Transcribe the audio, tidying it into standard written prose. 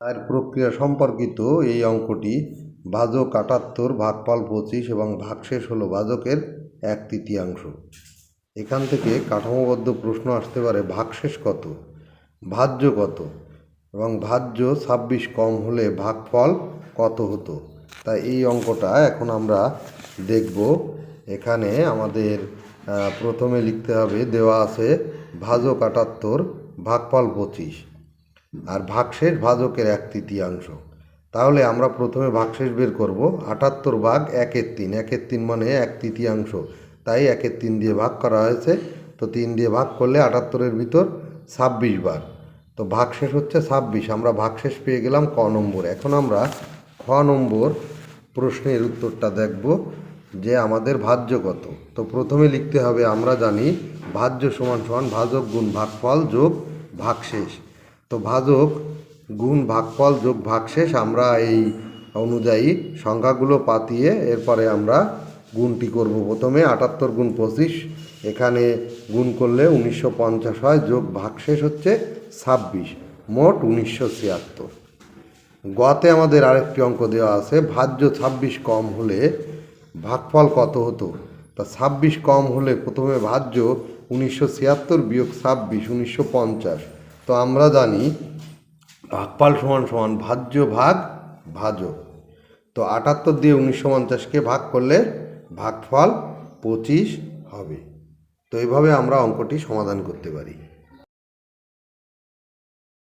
তার প্রক্রিয়া সম্পর্কিত এই অঙ্কটি ভাজক ৭৮, ভাগফল ২৫ এবং ভাগশেষ হলো ভাজকের ১/৩। এখান থেকে কাঠামোবদ্ধ প্রশ্ন আসতে পারে ভাগশেষ কত, ভাজ্য কত এবং ভাজ্য ২৬ কম হলে ভাগফল কত হতো। তাই এই অঙ্কটা এখন আমরা দেখব। এখানে আমাদের প্রথমে লিখতে হবে, দেওয়া আছে ভাজক ৭৮, ভাগফল ২৫ আর ভাগশেষ ভাজকের ১/৩। তাহলে আমরা প্রথমে ভাগশেষ বের করব। ৭৮ ভাগ ১/৩, ১/৩ মানে ১/৩, তাই ১/৩ দিয়ে ভাগ করা হয়েছে। তো ৩ দিয়ে ভাগ করলে ৭৮-এর ভিতর ২৬ বার, তো ভাগশেষ হচ্ছে ২৬। আমরা ভাগশেষ পেয়ে গেলাম ক নম্বর। এখন আমরা খ নম্বর প্রশ্নের উত্তরটা দেখব যে আমাদের ভাজ্য কত। তো প্রথমে লিখতে হবে, আমরা জানি ভাজ্য সমান সমান ভাজক গুণ ভাগফল যোগ ভাগশেষ। তো ভাজক গুণ ভাগফল যোগ ভাগশেষ আমরা এই অনুযায়ী সংখ্যাগুলো পাতিয়ে এরপরে আমরা গুণটি করব। প্রথমে ৭৮ গুণ ২৫, এখানে গুণ করলে ১৯৫০ হয়, যোগ ভাগশেষ হচ্ছে ২৬, মোট ১৯৭৬। গতে আমাদের আরেকটি অঙ্ক দেওয়া আছে, ভাজ্য ২৬ কম হলে ভাগফল কত হতো। তা ২৬ কম হলে প্রথমে ভাজ্য ১৯৭৬ বিয়োগ ২৬, ১৯৫০। তো আমরা জানি ভাগফল সমান সমান ভাজ্য ভাগ ভাজক। তো ৭৮ দিয়ে ১৯৫০কে ভাগ করলে ভাগফল ২৫ হবে। তো এইভাবে আমরা অঙ্কটি সমাধান করতে পারি।